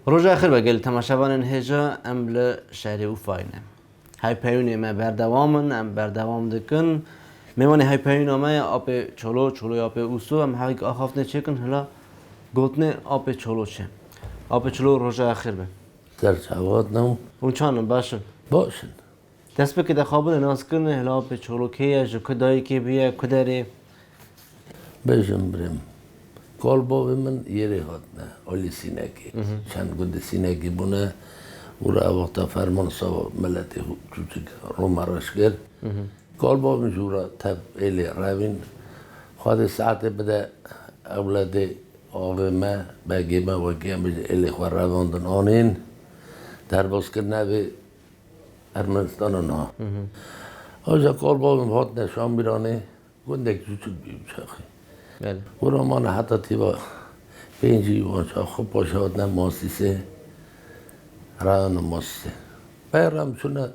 روز آخر بگل تماشاوان هجا امل شهر اوفاینه. های پیونی ما بردوامن ام بردوام دکن. میوانی های پیونی ما آب چلو آب اوسو ام هایی که آخافت نچکن هلا گوتنه آب چلو چه. آب چلو روز آخر به. در جواد نم. اون چانم باشن. باشن. دست به که دخابل ناز کنه هلا آب چلو کیه جو کدایی کی بیه کدری. بجم بریم. کالباو من یری هات نه علی سینکی. چند گود سینکی بونه. ورا وقتا فرمان سو ملتی چوچک رومارش کرد. کالباو من جورا تب ایلی روین. خواهد ساعت بده اولاد آقای ما بگی ما وکیم بجه ایلی خواه رواندن آنین. در باز کرد به ارمنستان نه. آجا کالباو من هات نشان بیرانه. گندک چوچک بیم شاخی. بله. ورا ما نه حتی تیبا پنجی وانچا خوب پاشاد نه ماسیسه ران ماسه. پیرام چونه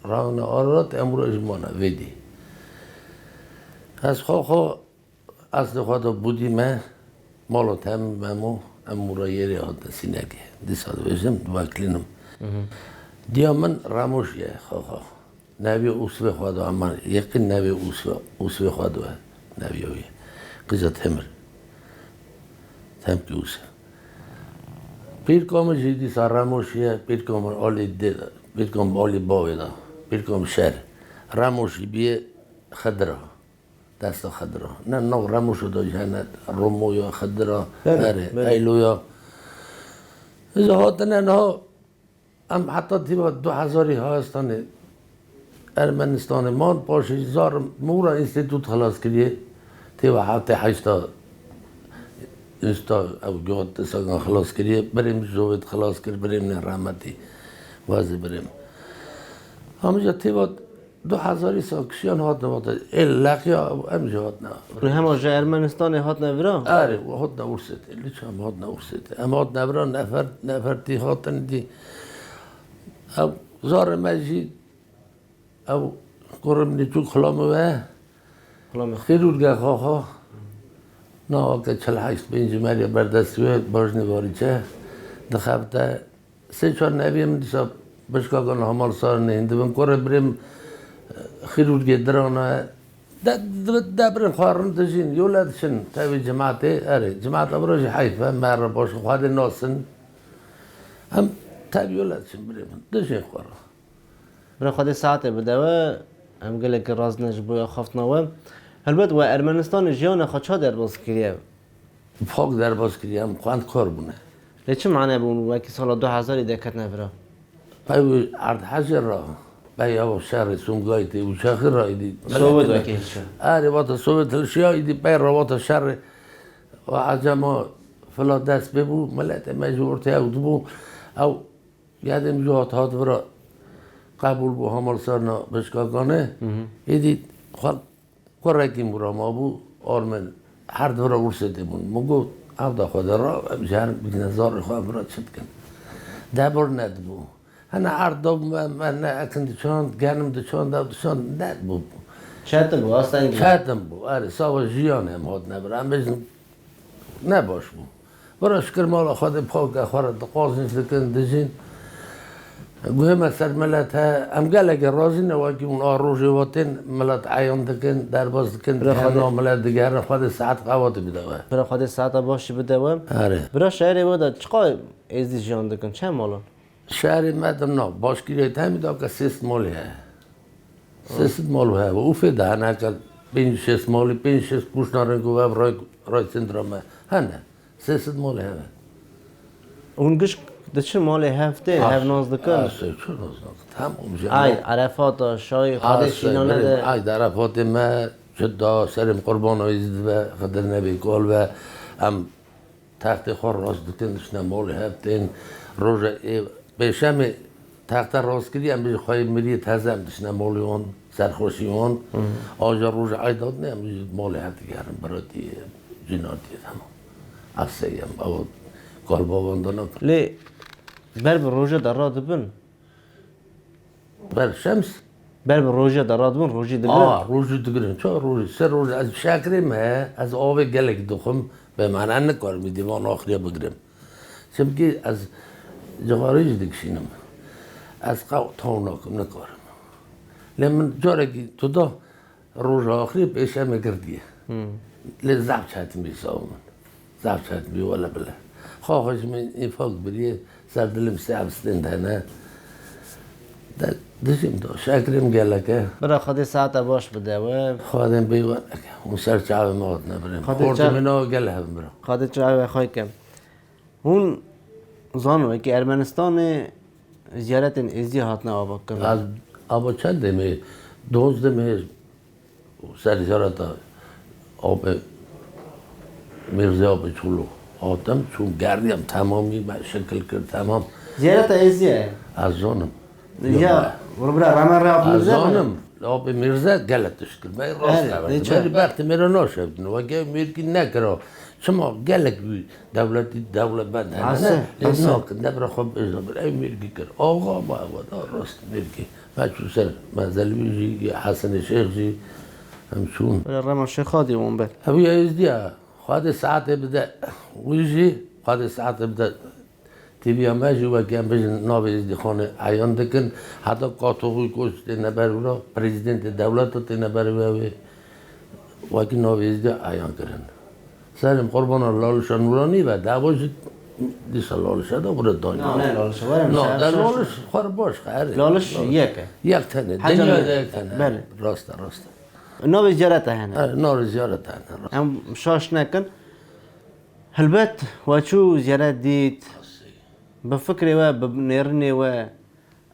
ران آرات امروز ما نه ویدی. از خو از خدا بودی ما مالو تام مامو امورایی هات سینگه. دیساد ویژم دوکلینم. دیامن راموشیه خو. نبی اوسوی خدا اما یکن نبی اوسوی خدا نبیوی. قصة همر تمكيوس بيركم جدي سراموشيا بيركم أولي ديدا بيركم أولي باويدا بيركم شر راموشي بيه خضرة دست خضرة نو راموشو دو جهنت رومويا خضرة أيلويا إذا هاتنا نه ام حتی تیبا 2000 هاستانه ارمنستان مان پاشی زار مورا انستیتوت خلاص کریه تیبا هفته 8 اینستا او جوت ساگان خلاص کریه بریم جوت خلاص کرد بریم نه رحمتی واسه بریم همونجا تیبا 2000 سال کشیان هات نبوده ال لقیا همونجا هات نه رو هم آجا ارمنستان هات نورا؟ آره هات نورسته لیچام هات نورسته اما هات نورا نفر تی هاتن دی او زار مجید او قرم نیچو خلامه خلامه خیرورگه خواه نه آقا 48 بینجی مریا بردستوی باجنی واری چه دخبته 3-4 نبیم دیسا بشکاگان همال سار نهنده بیم کره بریم خیرورگه درانه ده بریم خوارن دجین یولدشن تاوی جماعته اره جماعت ابراج حیفه مر باش خواد ناسن هم تاوی یولدشن بریم دجین خوارن برای خود ساعته بده و هم گله که راز نجبوی خفت نوه البته و ارمنستان جیان خودشا در باز کریه فوق در باز کریه هم خواند کار بونه چه معنی بون وکی سال 2000 دکت نفره؟ پای ارد حجر را پای او شهر سونگایتی و شاخر را ایدی صوبت وکی هیچه آره واتا صوبت الشیا ایدی پای را واتا شهر و عجما فلا دست ببو ملت مجبورتی او دبو او یادم جوات هات برا قبول بو همال سرنا بشکاگانه ایدی خواهد کارکی مرا ما بو آرمن هر دو را ورسیده بون مگو او دا خود را جهر بگنزار خواه برا چند کن دبر ند بو هنه هر دو من نه اکن چاند گرم دو چاند دو چاند ند بو چطم بو اصلا این چطم بو آره ساوا جیان هم هاد نبرا هم بجن نباش بو برا شکر مالا خود پاک اخوار دقاز نیست دکن دجین گوهم سر ملت هم گله که رازی نواکی اون آروژی واتین ملت عیان دکن در باز دکن خدا ملت دیگر خود ساعت قوات بدوه برای خود ساعت باشی بده و آره برای شهری بوده چقدر ازدی جان دکن چه مالان؟ شهری مدن نه باشگیری تایمی دا که 6 مالی ها 6 مالو ها و اوفه ده نه که 5-6 مالی 5-6 پوش نارنگو و رای سندرامه هنه 6 مالی ها اون گش دچه مال هفته هف ناز دکن؟ آسه چه ناز دکن تمام جمعه ای عرفات شای خودش اینا نده ای در عرفات ما جدا سرم قربان آیزد و خدر نبی کال و هم تخت خور راست دکن دشنه مال هفتین روز بشم تخت راست کردی هم بیش خواهی میری تازه هم دشنه مالی اون سرخوشی اون آجا روز عیداد نه هم مال هفته گرم براتی جناتی تمام افسه هم او کال باباندانا لی بر به روژه در را دبن بر شمس بر به روژه در را دبن روژه دبن روژه دگرن چه روژه سه روژه از شکریم از آب گلک دخم به معنی نکار میدیم آن آخری بگیریم چمکی از جوارج دکشینم از قو تاوناکم نکارم لمن جارگی تو دا روز آخری پیشه میکردیه لی زب چهتم بی سامن زب چهتم بی ولا بله خواهش من این فاق بریه سر دلم سیاب ستند هنه دشیم دا شکریم گله که برای خودی ساعت باش بده و خواهدم بیوان اون سر چاوه ماد نبریم خوردم اینا گله هم برم خودی چه خواهی کم اون زانوه که ارمنستان زیارت ازی هاتنا آبا کرد از آبا چنده می 12 می سر زیارت آب میرزا آب چولو آدم چون گردیم تمامی شکل کرد تمام زیارت ازیه از زانم یا برای رمان را آب از میرزا زانم آب میرزا گلتش کرد من راست نبرد من وقتی میرا ناشد و اگه میرکی نکرا شما گلک بی دولت بند هنه ناکن نبرا خوب ازا برای میرکی کرد آقا با راست میرکی من چون سر منزلوی جی حسن شیخ جی همچون برای رمان شیخادی اون بر هوی ازدیا خواهد ساعت بده ویجی خواهد ساعت بده تیوی هم هجی و که هم بجن ناو ازدی خانه عیان دکن حتی قاطوغوی کشت نبر ورا پریزیدنت دولت تی نبر وی و که ناو ازدی عیان کرن سرم قربان لالشان ورانی و دعواش دیسا لالش دا برد دانیا نه لالش ورم نه در لالش خوار باش خیره لالش یکه یک تنه دنیا یک تنه بله راست ناو زیارت هنه نار زیارت هنه هم شاش نکن هلبت و چو زیارت دید بفکری و بنیرنی و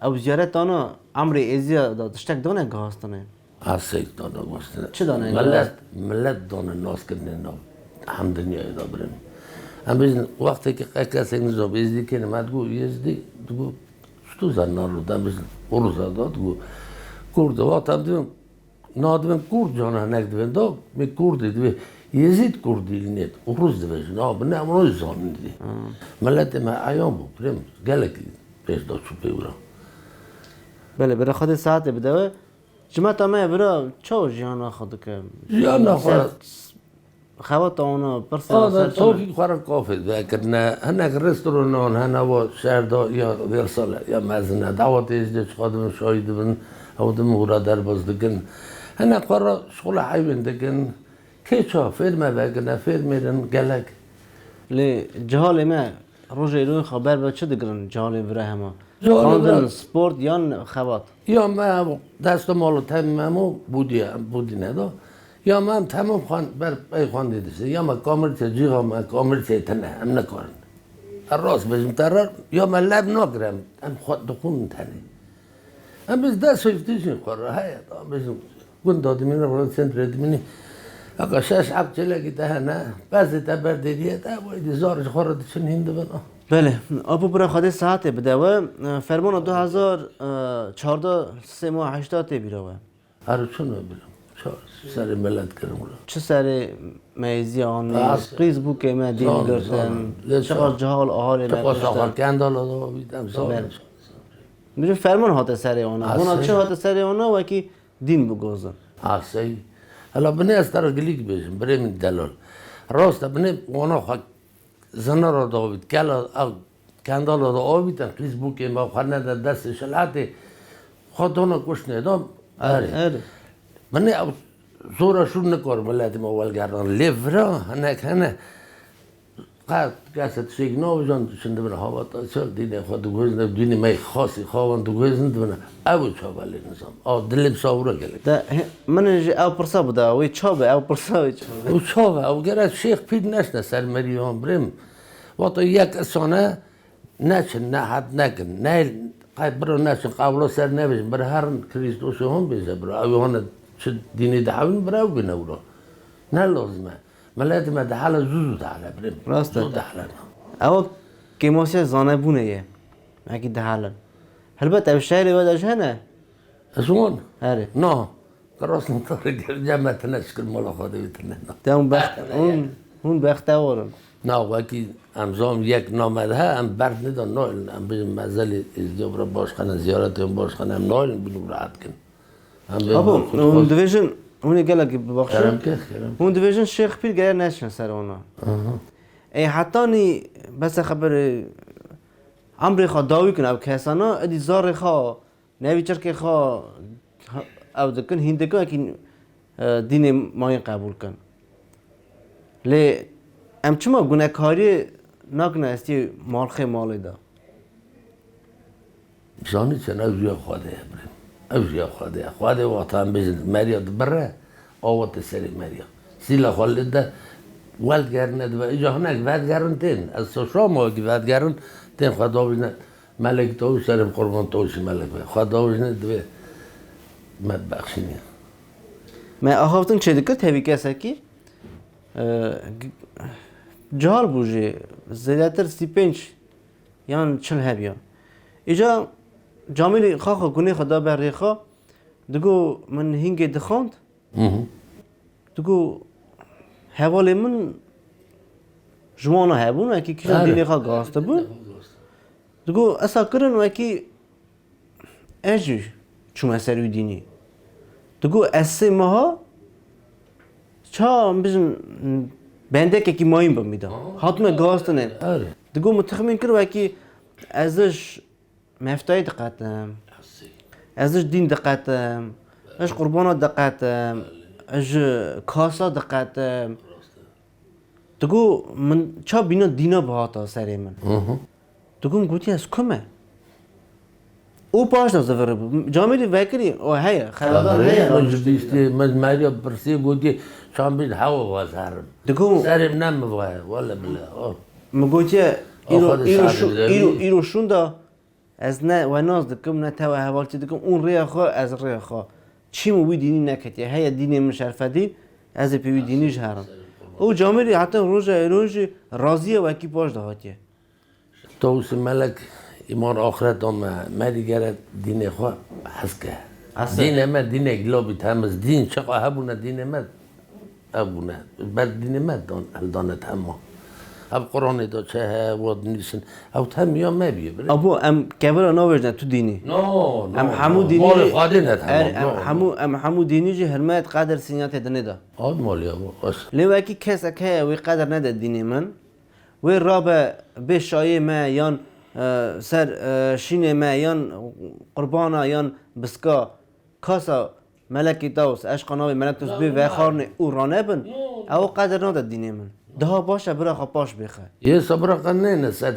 او زیارت آنها عمری ازیا داشتک دانه گاستنه آسیب دانه گوشتنه چه دانه ملت دانه ناس کردن نام هم دنیای دا بریم هم بیشتر وقتی که کسی نزا بیزدی که نمید گو یزدی دو شتو زنان رو دم بیشتر اروزا داد گو کرد وقت هم دیم نادم کرد جانا نکدیم دا می کردی دوی یزید کردی نیت اروز دویش نه بنی امروز زانی دی ملت ما ایام بود بریم گله کی پیش داد شو پیورا بله برای خود ساعت بده و جمعت همه برای چه جیانا خود که جانا خورد خوات اونا پرسه آه توفیق خورد کافی ذکر نه هنگ رستوران هنگ و شهردا یا ورساله یا مزنه دعوت ازدیش خادم شاهد بن او دم هورا در باز دکن هنگ خورد شغل حیوان دکن که چا فرمه بگنه فرمیرن گلک لی جهال ما روز ایران خبر به چه دگرن جهال برای همه جهال خواندن سپورت یا خوات یا من دست مالو تمامو بودی ندا یا من تمام بر خواندی دسته یا من کامرچه جیغا من کامرچه تنه هم نکارن راست بجم ترار یا من لب نگرم هم خود دخون تنه هم بس دست سویفتیشن خوره هایت هم بجم گون دادمین رو سنتر دمینی اگه شش عب چلگی ده نه بعضی تبر دیدیه ده باید زارش خورده چون هنده بنا بله آبو برای خود ساعت بده و فرمان 2014 3 ماه 80 بیره و هر چون ببینم سر ملت کردم چه سر میزی آنی قیز بو که ما دین گرتن چقدر جهال آهال چقدر ساخر کندال دو بیدم سال میشه فرمان هات سر اونا اونا چه هات سر اونا و کی دین بگوزن آسی حالا بنی از طرف گلیک بیشم برای من دلال راست بنی اونا خواهد زنه را داوید کندال را داوید قیز بو که ما خانه دست شلعتی خود اونا کش ندام اره من زورا شو نکار ملت ما ولگردان لیورا هنه قد کسی سیگنال جان شنده بنا هوا تا چل دینه خود دوگوزن دینه می خاصی خوان دوگوزن بنا او چابالی نظام دلم ساورا گله ده من او پرسا بوده وی چابه او پرسا وی چابه او چابه او گره شیخ پیر نشنه سر مریان بریم وقتا یک اسانه نچن نه حد نکن نه قید برو نچن قبلا سر نبیشن برای هر کریستوس هم بیزه برای او هانه چه دینی دعوین برای بینه او نه لازمه ملت ما ده حالا زود حالا بریم راسته زود حالا او که ماسی زانه بونه یه اگه ده حالا البته او شهری و داشت هنه ازون اره نه کراس نطاره جمعت نشکر مالا خواده بیتنه ده اون بخته وارن نه وکی امزام یک نامده هم برد ندان نایل هم بیم مزلی ازدیاب را باشخانه زیارت هم باشخانه هم نایل بلوم راحت کن ابو اون دیویژن اون گله که ببخشم کرم که اون دیویژن شیخ پیر گره نشن سر اونا ای حتی نی بس خبر امر خا داوی کن او کسانا ادی زار خا نوی چرک خا او دکن هند کن اکی دین ماین قبول کن لی ام چما گناهکاری نکنه استی مالی دا زانی چن اوزیا خواده بریم اوزیا خواده وقتا هم بزن مریا بره آوات سری مریا سیلا خالد ده ولدگرند و ایجا هنگ ولدگرند تین از شام آگی ولدگرند تین خدا بزند ملک توی سرم قربان تویش ملک بای خدا بزند و مد بخشینی ما آخافتن چه دکت هیوی کسا کی جهال بوجه زیادتر 35 یان 40 هبیا ایجا جامیلی خاخا گونه خدا بر خا دگو من هنگ دخاند دگو حوالی من جوانا هبون و اکی کشان دینی خا گاسته بود دگو اصلا کرن و اکی اجی چون سروی دینی دگو اسی ماها چا بیشن بنده که کی مایم بمیدم حتما گاسته نه دگو متخمین کرد و اکی ازش مفتای دقتم ازش دین دقتم اش قربانات دقتم اش کاسا دقتم دگو من چا بینا دینا بهاتا سری من دگو گوتی از کمه او پاش نزدور بود جامعه وکری او هیا خرابان هیا من مریا برسی گوتی شام بید هوا وزارم دگو سرم نم وای ولی بله مگوتی ایرو شوندا از نه و ناز دکم نه تو حوالتی دکم اون ریا خو از ریا خو چی مو دینی نکتی هیا دینی مشرفتی از پیوی دینیش هرم او جامعه حتی روز راضیه و کی پاش دهاتیه توس ملک ایمان آخرت هم مریگره دین خو حسکه دین ما دین گلابی تمز دین چقا هبونه دین ما هبونه بعد دین ما دانه تمام اب قرآن دا چه واد نیستن او تم یا مبیه بره ابو ام کبر نوجن تو دینی نه ام حمو دینی مال خاله نه تمام ام حمو دینی جه حرمت قدر سینات دنده آد مالی ابو بس لو کی کس که وی قدر نده دینی من وی رابه به شایه ما یان سر شینه ما یان قربانا یان بسکا کاسا ملکی تاوس اشقناوی ملک توس بی و خارن او رانه بن او قدر نده دینی من ده باشه برا خپاش بخه یه صبر کنه نه سر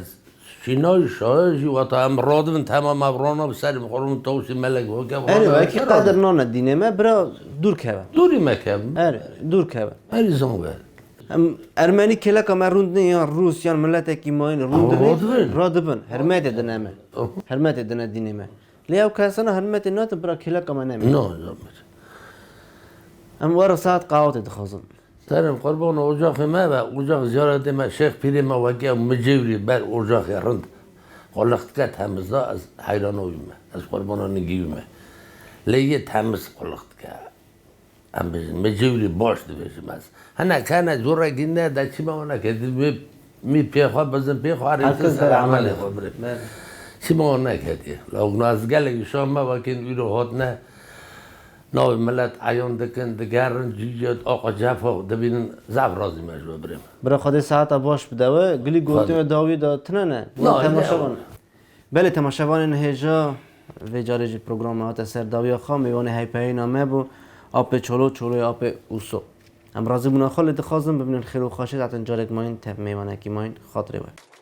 شینای شایجی و تا هم رادون تمام ابرانا به سر مقرون توسی ملک و که اره کی قدر نانه دینه ما برا دور که دوری مکم اره دور که هری زنبه ارمنی کلا کما روند نه یا روس یا ملت کی ماین روند نه رادبن حرمت دنمه حرمت دنه دینه ما لیاو کسانه حرمت نات برا کلا کما نمی نه ام ورا ساعت قاوت دخازم سرم قربان اجاق ما و اجاق زیارت ما شیخ پیر ما وگه مجوری بر اجاق رند قلقت که تمزدا از حیرانوی ما از قربانان نگیوی ما لیه تمز قلقت که ام بزن مجوری باش دویشم از هنه کنه زوره گینه در چی ما ونه که می پیخوا بزن پیخوا هرکس در عمله خود بریم چی ما ونه کدیه لو از گلگی شام ما وکین ایرو هات نه ناوی ملت عیان دکن دگرن جیجت آقا جفا دبینن زب رازی مجبور بریم برا خود ساعت باش بدوه گلی گوتیم داوی دا تنه نه تماشاوان بله تماشاوان هجا و جارجی پروگرام هات سر داوی خام میوانه های پایی نامه بو آپ چلو آپ اوسو ام رازی بنا خال اتخاذم ببینن خیر و خاشید عطن جارک ماین تب میوانه کی ماین خاطره باید